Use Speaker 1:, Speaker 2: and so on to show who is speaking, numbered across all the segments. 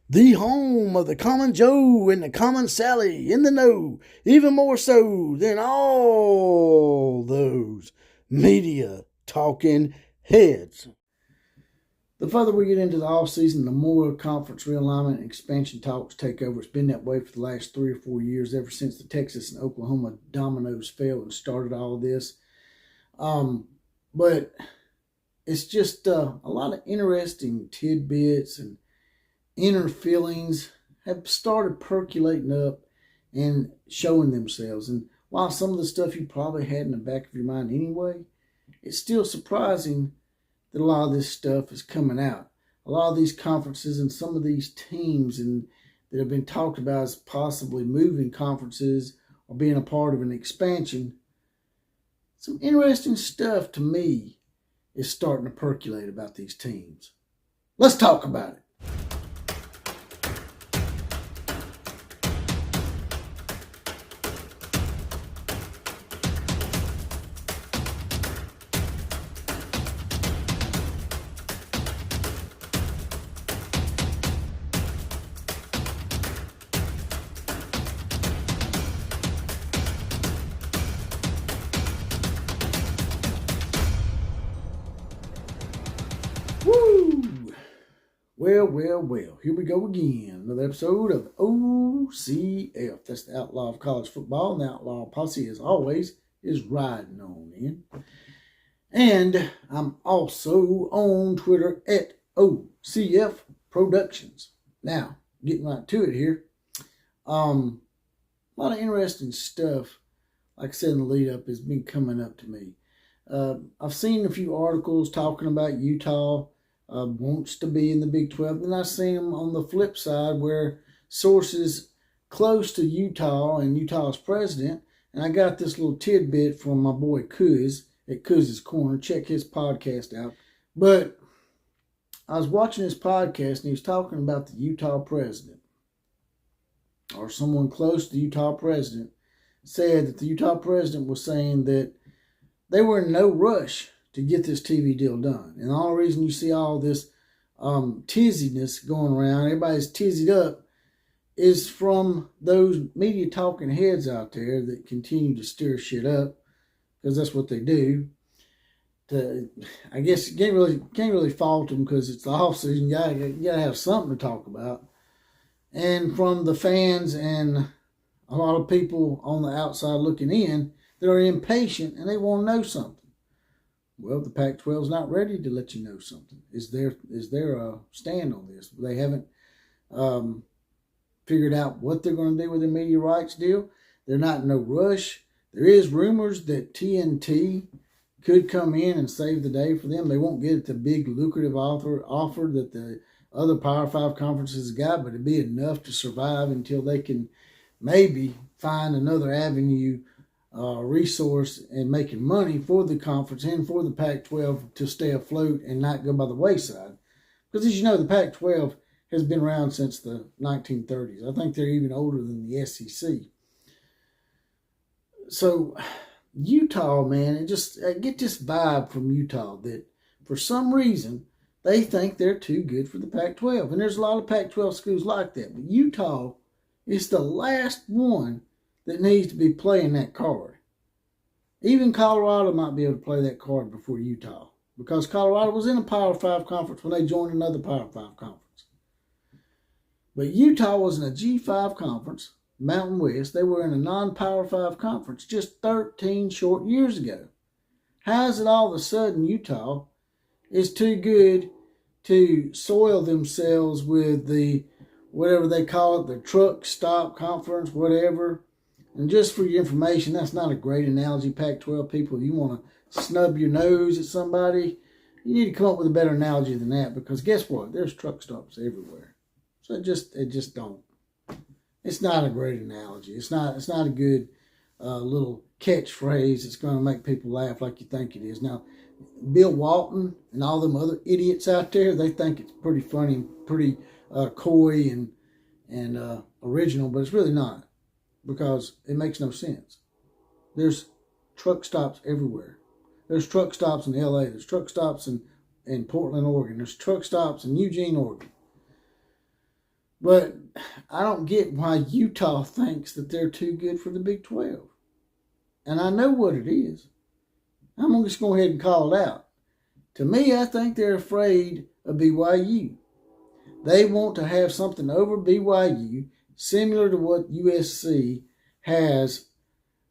Speaker 1: The home of the common Joe and the common Sally in the know, even more so than all those media talking heads. The further we get into the off season, the more conference realignment and expansion talks take over. It's been that way for the last 3 or 4 years, ever since the Texas and Oklahoma dominoes fell and started all of this. But it's just a lot of interesting tidbits and inner feelings have started percolating up and showing themselves. And while some of the stuff you probably had in the back of your mind anyway, it's still surprising that a lot of this stuff is coming out. A lot of these conferences and some of these teams that have been talked about as possibly moving conferences or being a part of an expansion, some interesting stuff to me is starting to percolate about these teams. Let's talk about it. Woo! Well. Here we go again. Another episode of OCF. That's the Outlaw of College Football. And the Outlaw Posse, as always, is riding on in. And I'm also on Twitter at OCF Productions. Now, getting right to it here. A lot of interesting stuff, like I said in the lead up, has been coming up to me. I've seen a few articles talking about Utah wants to be in the Big 12. Then I've seen them on the flip side where sources close to Utah and Utah's president, and I got this little tidbit from my boy Kuz at Kuz's Corner. Check his podcast out. But I was watching his podcast and he was talking about the Utah president, or someone close to the Utah president, said that the Utah president was saying that they were in no rush to get this TV deal done. And the only reason you see all this tizziness going around, everybody's tizzied up, is from those media talking heads out there that continue to stir shit up, because that's what they do. I guess you can't really fault them because it's the off season. You gotta have something to talk about. And from the fans and a lot of people on the outside looking in, they're impatient and they want to know something. Well, the Pac-12 is not ready to let you know something. Is there a stand on this? They haven't figured out what they're going to do with their media rights deal. They're not in no rush. There is rumors that TNT could come in and save the day for them. They won't get the big lucrative offer that the other Power 5 conferences got, but it'd be enough to survive until they can maybe find another avenue, resource, and making money for the conference and for the Pac-12 to stay afloat and not go by the wayside. Because as you know, the Pac-12 has been around since the 1930s. I think they're even older than the SEC. So Utah, man, I get this vibe from Utah that for some reason they think they're too good for the Pac-12. And there's a lot of Pac-12 schools like that. But Utah is the last one that needs to be playing that card. Even Colorado might be able to play that card before Utah, because Colorado was in a Power 5 conference when they joined another Power 5 conference. But Utah was in a G5 conference, Mountain West. They were in a non-Power 5 conference just 13 short years ago. How is it all of a sudden Utah is too good to soil themselves with the, whatever they call it, the truck stop conference, whatever? And just for your information, that's not a great analogy, Pac-12 people. You want to snub your nose at somebody, you need to come up with a better analogy than that, because guess what? There's truck stops everywhere. So it just don't. It's not a great analogy. It's not a good little catchphrase that's going to make people laugh like you think it is. Now, Bill Walton and all them other idiots out there, they think it's pretty funny, pretty coy and original, but it's really not, because it makes no sense. There's truck stops everywhere. There's truck stops in LA. There's truck stops in Portland, Oregon. There's truck stops in Eugene, Oregon. But I don't get why Utah thinks that they're too good for the Big 12. And I know what it is. I'm going to just go ahead and call it out. To me, I think they're afraid of BYU. They want to have something over BYU similar to what USC has,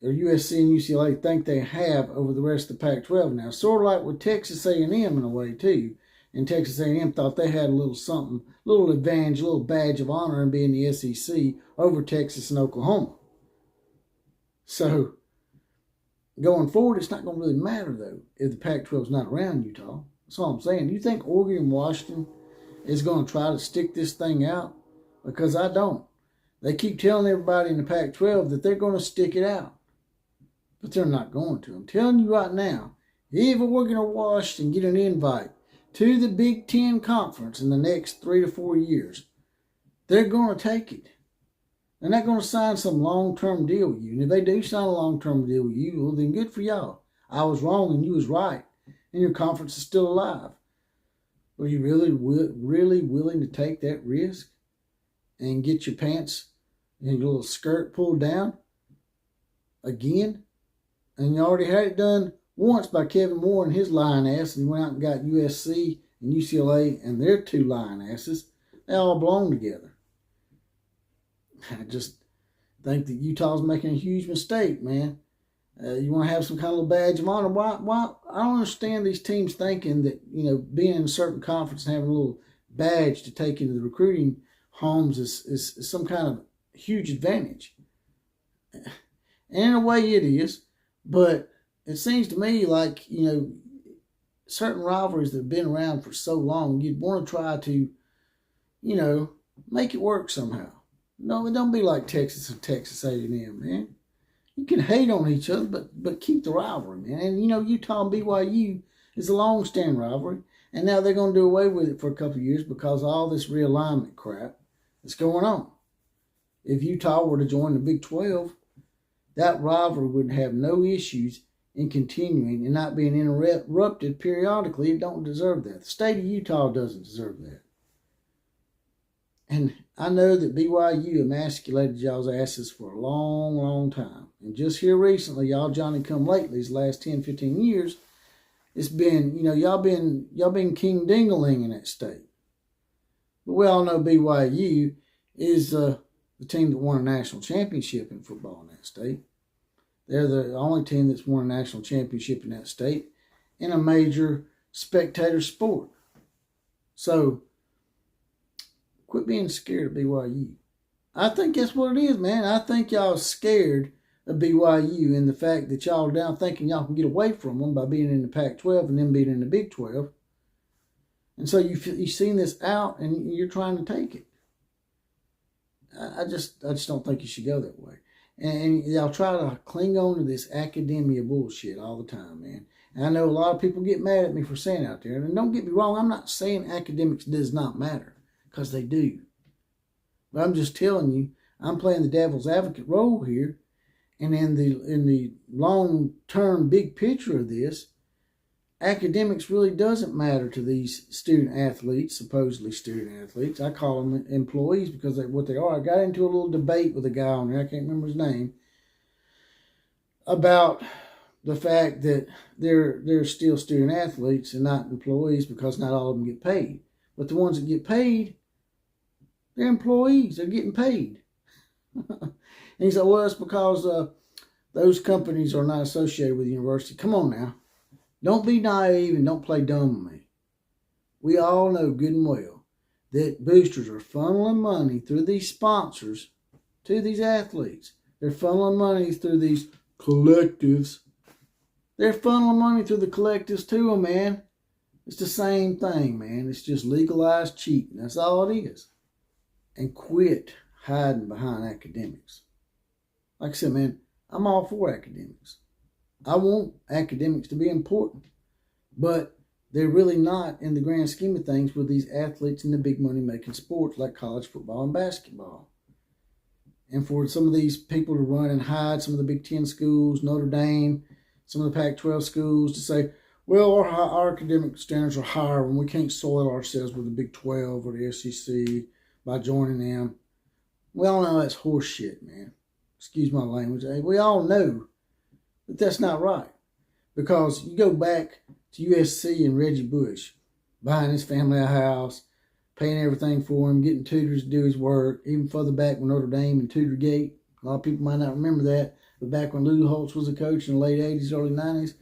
Speaker 1: or USC and UCLA think they have over the rest of the Pac-12 now. Sort of like with Texas A&M in a way too. And Texas A&M thought they had a little something, little advantage, a little badge of honor in being the SEC over Texas and Oklahoma. So going forward, it's not going to really matter though if the Pac-12 is not around Utah. That's all I'm saying. Do you think Oregon and Washington is going to try to stick this thing out? Because I don't. They keep telling everybody in the Pac-12 that they're going to stick it out. But they're not going to. I'm telling you right now, if Oregon or Washington get an invite to the Big Ten Conference in the next 3 to 4 years, they're going to take it. They're not going to sign some long-term deal with you. And if they do sign a long-term deal with you, well, then good for y'all. I was wrong and you was right. And your conference is still alive. Are you really willing to take that risk and get your pants and your little skirt pulled down again? And you already had it done once by Kevin Moore and his lying ass, and he went out and got USC and UCLA and their two lying asses. They all belong together. I just think that Utah's making a huge mistake, man. You want to have some kind of badge of honor. Why? I don't understand these teams thinking that, being in a certain conference and having a little badge to take into the recruiting homes is some kind of huge advantage. And in a way it is, but it seems to me like, certain rivalries that have been around for so long, you'd want to try to, make it work somehow. No, it don't be like Texas and Texas A&M, man. You can hate on each other, but keep the rivalry, man. And, Utah and BYU is a long-standing rivalry. And now they're going to do away with it for a couple of years because of all this realignment crap that's going on. If Utah were to join the Big 12, that rivalry would have no issues in continuing and not being interrupted periodically. It don't deserve that. The state of Utah doesn't deserve that. And I know that BYU emasculated y'all's asses for a long, long time. And just here recently, y'all Johnny come lately, these last 10, 15 years, it's been, y'all been king ding-a-ling in that state. But we all know BYU is the team that won a national championship in football in that state. They're the only team that's won a national championship in that state in a major spectator sport. So, quit being scared of BYU. I think that's what it is, man. I think y'all scared of BYU and the fact that y'all are down thinking y'all can get away from them by being in the Pac-12 and them being in the Big 12. And so you've seen this out and you're trying to take it. I just don't think you should go that way. And y'all try to cling on to this academia bullshit all the time, man. And I know a lot of people get mad at me for saying out there. And don't get me wrong, I'm not saying academics does not matter, because they do. But I'm just telling you, I'm playing the devil's advocate role here. And in the long-term big picture of this, academics really doesn't matter to these student athletes, supposedly student athletes. I call them employees because that's what they are. I got into a little debate with a guy on there, I can't remember his name, about the fact that they're still student athletes and not employees because not all of them get paid. But the ones that get paid, they're employees. They're getting paid. And he said, well, it's because those companies are not associated with the university. Come on now. Don't be naive and don't play dumb with me. We all know good and well that boosters are funneling money through these sponsors to these athletes. They're funneling money through these collectives. They're funneling money through the collectives to them, man. It's the same thing, man. It's just legalized cheating. That's all it is. And quit hiding behind academics. Like I said, man, I'm all for academics. I want academics to be important, but they're really not in the grand scheme of things with these athletes in the big money making sports like college football and basketball. And for some of these people to run and hide, some of the Big Ten schools, Notre Dame, some of the Pac-12 schools, to say, well, our academic standards are higher and we can't soil ourselves with the Big 12 or the SEC. by joining them. We all know that's horse shit, man. Excuse my language. We all know that that's not right. Because you go back to USC and Reggie Bush, buying his family a house, paying everything for him, getting tutors to do his work, even further back with Notre Dame and Tutorgate. A lot of people might not remember that, but back when Lou Holtz was a coach in the late 80s, early 90s,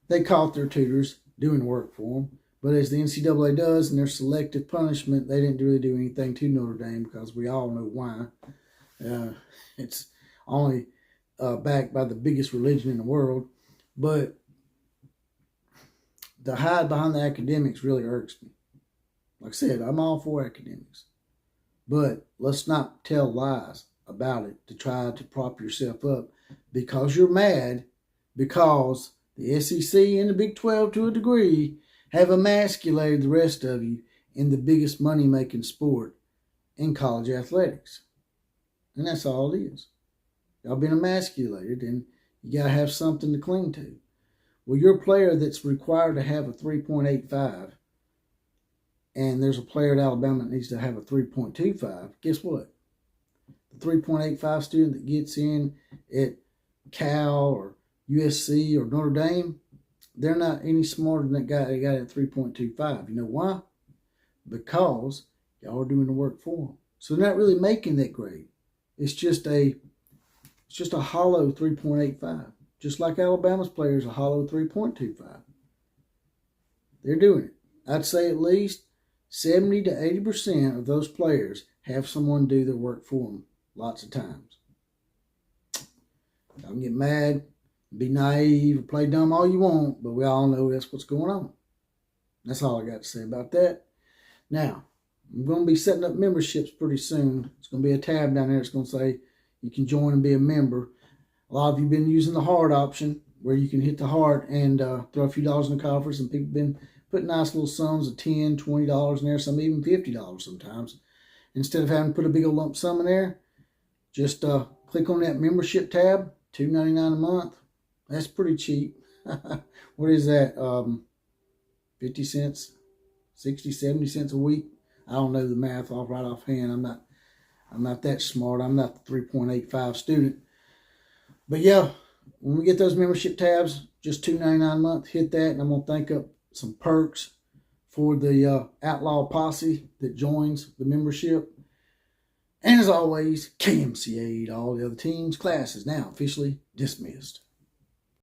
Speaker 1: they caught their tutors doing the work for them. But as the NCAA does in their selective punishment, they didn't really do anything to Notre Dame because we all know why. It's only backed by the biggest religion in the world. But the hide behind the academics really irks me. Like I said, I'm all for academics. But let's not tell lies about it to try to prop yourself up because you're mad because the SEC and the Big 12 to a degree have emasculated the rest of you in the biggest money-making sport in college athletics. And that's all it is. Y'all been emasculated, and you got to have something to cling to. Well, you're a player that's required to have a 3.85, and there's a player at Alabama that needs to have a 3.25. Guess what? The 3.85 student that gets in at Cal or USC or Notre Dame, they're not any smarter than that guy that got at 3.25. You know why? Because y'all are doing the work for them. So they're not really making that grade. It's just a hollow 3.85. Just like Alabama's players, a hollow 3.25. They're doing it. I'd say at least 70 to 80% of those players have someone do their work for them lots of times. Y'all can get mad, be naive, or play dumb all you want, but we all know that's what's going on. That's all I got to say about that. Now, I'm going to be setting up memberships pretty soon. It's going to be a tab down there. It's going to say you can join and be a member. A lot of you have been using the heart option where you can hit the heart and throw a few dollars in the coffers, and people have been putting nice little sums of $10, $20 in there, some even $50 sometimes. Instead of having to put a big old lump sum in there, just click on that membership tab, $2.99 a month. That's pretty cheap. What is that? 50 cents, 60, 70 cents a week? I don't know the math right offhand. I'm not that smart. I'm not the 3.85 student. But yeah, when we get those membership tabs, just $2.99 a month, hit that, and I'm going to think up some perks for the Outlaw Posse that joins the membership. And as always, KMCA to all the other teams. Class is now officially dismissed.